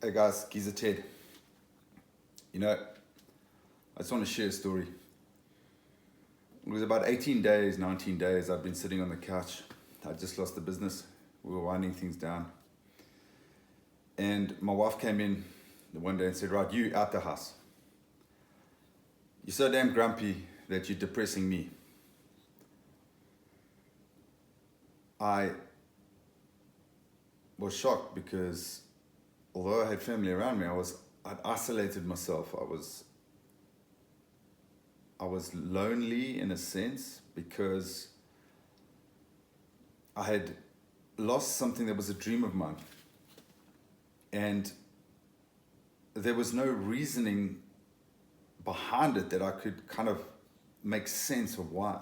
Hey guys, Giza Ted. You know, I just want to share a story. It was about 18 days, 19 days, I'd been sitting on the couch. I just lost the business. We were winding things down. And my wife came in one day and said, right, you out the house. You're so damn grumpy that you're depressing me. I was shocked because although I had family around me, I'd isolated myself. I was lonely in a sense because I had lost something that was a dream of mine. And there was no reasoning behind it that I could kind of make sense of why.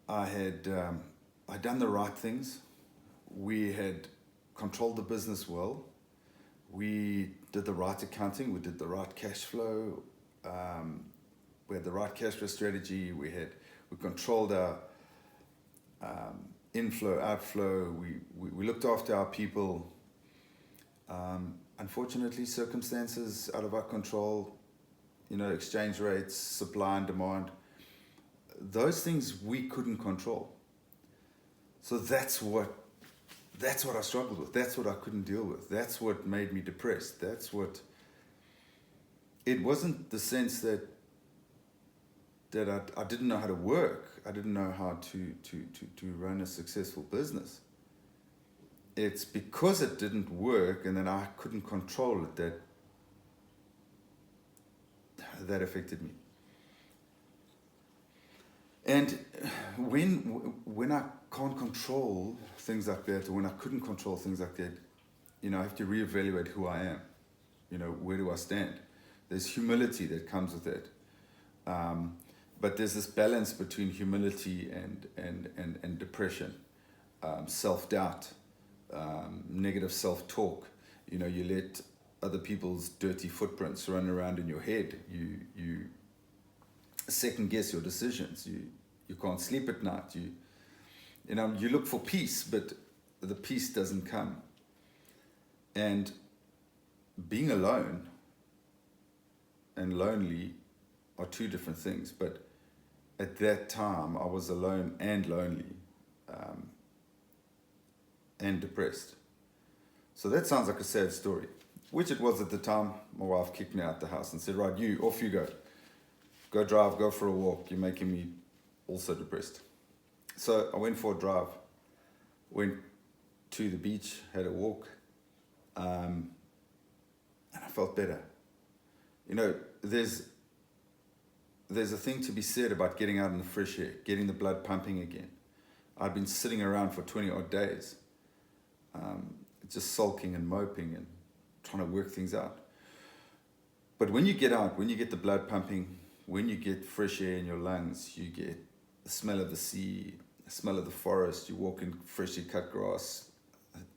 I'd done the right things. We had controlled the business well. We did the right accounting. We did the right cash flow. We had the right cash flow strategy. We controlled our inflow, outflow. We looked after our people. Unfortunately, circumstances out of our control, exchange rates, supply and demand, those things we couldn't control. So that's what I struggled with. That's what I couldn't deal with. That's what made me depressed. It wasn't the sense that I didn't know how to work. I didn't know how to run a successful business. It's because it didn't work and then I couldn't control it that affected me. And when I can't control things like that, or when I couldn't control things like that, I have to reevaluate who I am. Where do I stand? There's humility that comes with it. But there's this balance between humility and depression, self-doubt, negative self-talk. You let other people's dirty footprints run around in your head. You second guess your decisions. You can't sleep at night. You look for peace, but the peace doesn't come. And being alone and lonely are two different things. But at that time, I was alone and lonely and depressed. So that sounds like a sad story, which it was at the time. My wife kicked me out the house and said, right, off you go. Go drive, go for a walk. You're making me also depressed. So I went for a drive, went to the beach, had a walk, and I felt better. There's a thing to be said about getting out in the fresh air, getting the blood pumping again. I'd been sitting around for 20 odd days, just sulking and moping and trying to work things out. But when you get out, when you get the blood pumping, when you get fresh air in your lungs, you get the smell of the sea, the smell of the forest, you walk in freshly cut grass.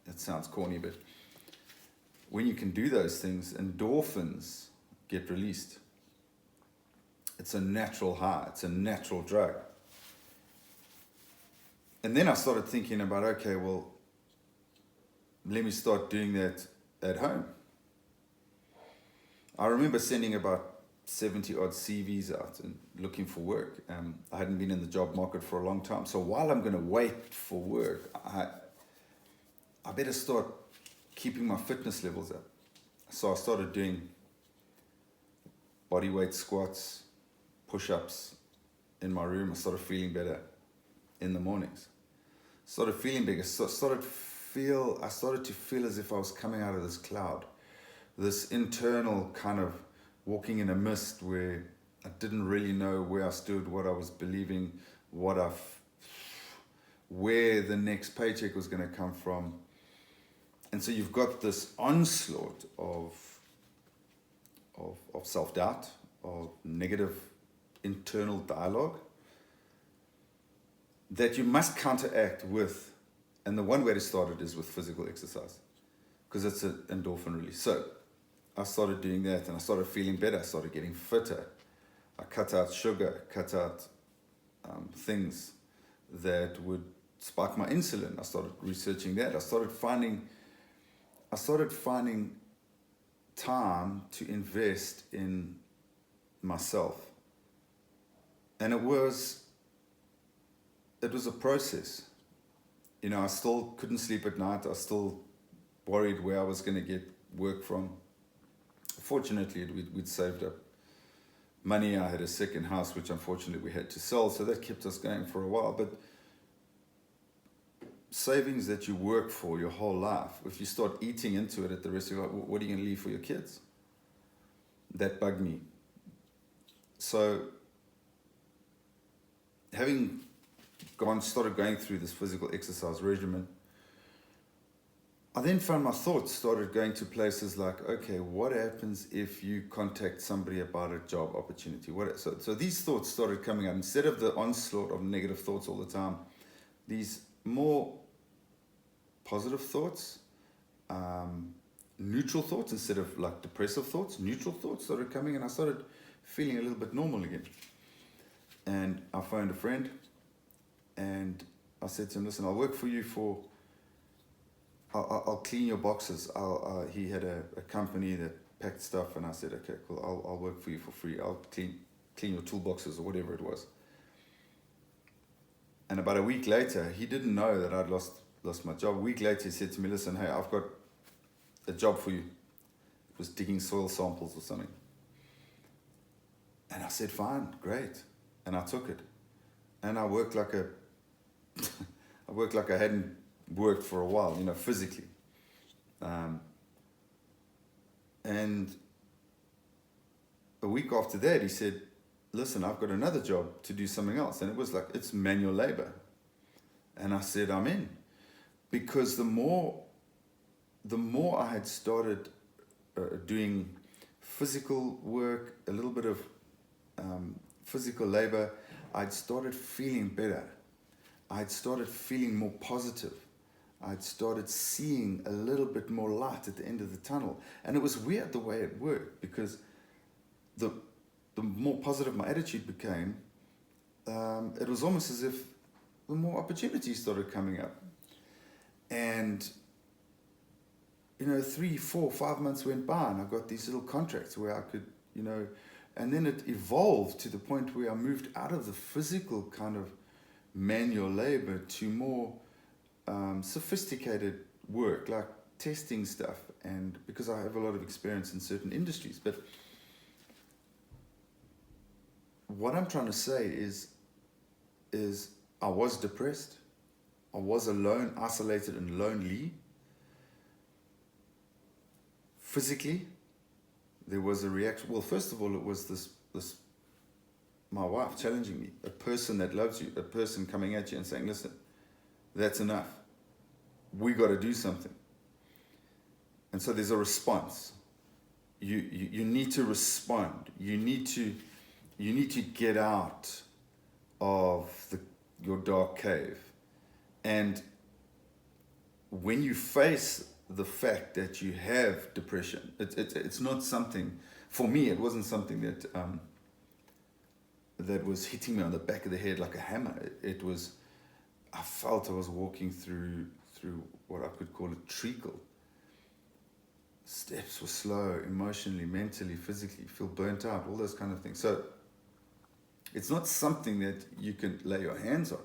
That sounds corny, but when you can do those things, endorphins get released. It's a natural high, it's a natural drug. And then I started thinking about, okay, well, let me start doing that at home. I remember sending about 70 odd CVs out and looking for work. I hadn't been in the job market for a long time. So while I'm going to wait for work, I better start keeping my fitness levels up. So I started doing bodyweight squats, push-ups in my room. I started feeling better in the mornings. Started feeling bigger. I started to feel as if I was coming out of this cloud, this internal kind of walking in a mist where I didn't really know where I stood, what I was believing, where the next paycheck was going to come from. And so you've got this onslaught of self-doubt, of negative internal dialogue that you must counteract with, and the one way to start it is with physical exercise, because it's an endorphin release. So I started doing that and I started feeling better. I started getting fitter. I cut out sugar, cut out things that would spike my insulin. I started researching that. I started finding I started finding time to invest in myself. And it was a process. I still couldn't sleep at night. I still worried where I was going to get work from. Fortunately, we'd saved up money. I had a second house, which unfortunately we had to sell, so that kept us going for a while. But savings that you work for your whole life, if you start eating into it at the rest of your life, what are you going to leave for your kids? That bugged me. So having started going through this physical exercise regimen, I then found my thoughts started going to places like, okay, what happens if you contact somebody about a job opportunity? So these thoughts started coming up. Instead of the onslaught of negative thoughts all the time, these more positive thoughts, neutral thoughts instead of like depressive thoughts, neutral thoughts started coming, and I started feeling a little bit normal again. And I phoned a friend and I said to him, listen, I'll work for you I'll clean your boxes. He had a company that packed stuff, and I said, okay, cool, I'll work for you for free. I'll clean your toolboxes or whatever it was. And about a week later, he didn't know that I'd lost my job. A week later, he said to me, listen, hey, I've got a job for you. It was digging soil samples or something. And I said, fine, great. And I took it. And I worked like I hadn't worked for a while, physically. And a week after that, he said, listen, I've got another job to do something else. And it was like, it's manual labor. And I said, I'm in. Because the more I had started doing physical work, a little bit of physical labor, I'd started feeling better. I'd started feeling more positive. I'd started seeing a little bit more light at the end of the tunnel. And it was weird the way it worked, because the more positive my attitude became, it was almost as if the more opportunities started coming up. And 3, 4, 5 months went by, and I got these little contracts where I could, and then it evolved to the point where I moved out of the physical kind of manual labor to more sophisticated work, like testing stuff, and because I have a lot of experience in certain industries. But what I'm trying to say is I was depressed. I was alone, isolated and lonely. Physically, there was a reaction. Well, first of all, it was this my wife challenging me, a person that loves you, a person coming at you and saying, listen, that's enough. We got to do something. And so there's a response. You need to respond. You need to get out of your dark cave. And when you face the fact that you have depression, it's not something, for me, it wasn't something that was hitting me on the back of the head like a hammer. It was, I felt I was walking through what I could call a treacle. Steps were slow, emotionally, mentally, physically, feel burnt out, all those kind of things. So it's not something that you can lay your hands on.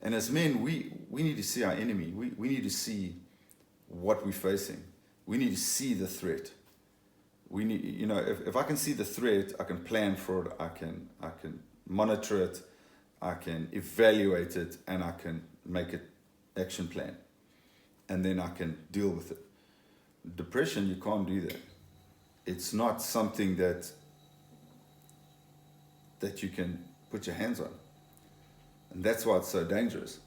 And as men, we need to see our enemy. We need to see what we're facing. We need to see the threat. We need, if I can see the threat, I can plan for it, I can monitor it, I can evaluate it, and I can make an action plan. And then I can deal with it. Depression, you can't do that. It's not something that you can put your hands on. And that's why it's so dangerous.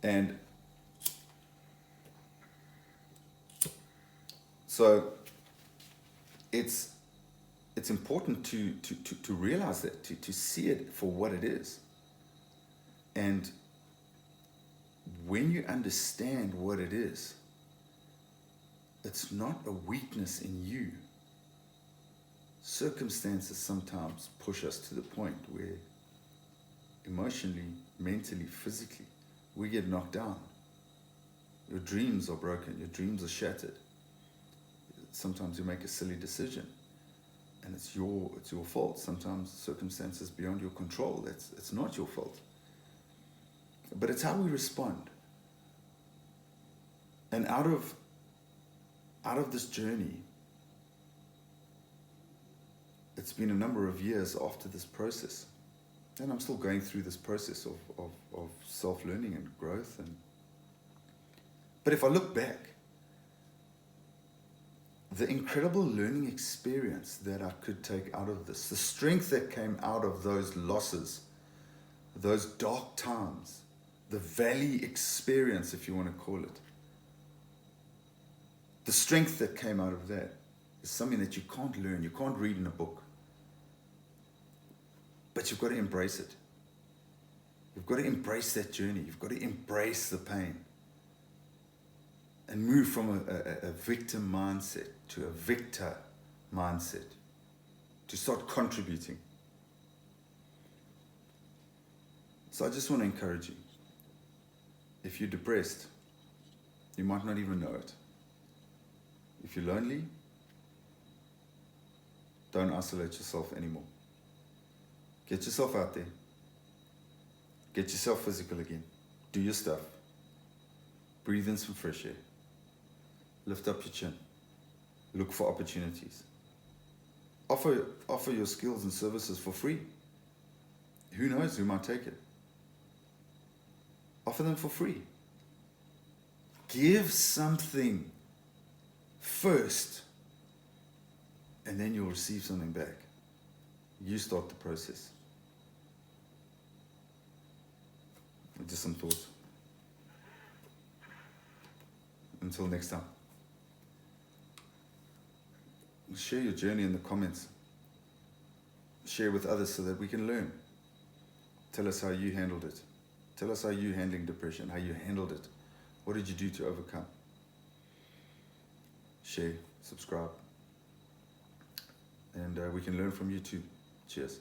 And so it's important to realize that, to see it for what it is. And when you understand what it is, it's not a weakness in you. Circumstances sometimes push us to the point where emotionally, mentally, physically, we get knocked down. Your dreams are broken. Your dreams are shattered. Sometimes you make a silly decision, and it's your fault. Sometimes circumstances beyond your control. It's not your fault. But it's how we respond. And out of this journey, it's been a number of years after this process, and I'm still going through this process of self-learning and growth. But if I look back, the incredible learning experience that I could take out of this, the strength that came out of those losses, those dark times, the valley experience, if you want to call it, the strength that came out of that is something that you can't learn, you can't read in a book. But you've got to embrace it. You've got to embrace that journey. You've got to embrace the pain and move from a victim mindset to a victor mindset, to start contributing. So I just want to encourage you. If you're depressed, you might not even know it. If you're lonely, don't isolate yourself anymore. Get yourself out there. Get yourself physical again. Do your stuff. Breathe in some fresh air. Lift up your chin. Look for opportunities. Offer your skills and services for free. Who knows who might take it? Offer them for free. Give something first, and then you'll receive something back. You start the process. Just some thoughts. Until next time. Share your journey in the comments. Share with others so that we can learn. Tell us how you handled it. Tell us how you're handling depression, how you handled it. What did you do to overcome? Share, subscribe. And we can learn from you too. Cheers.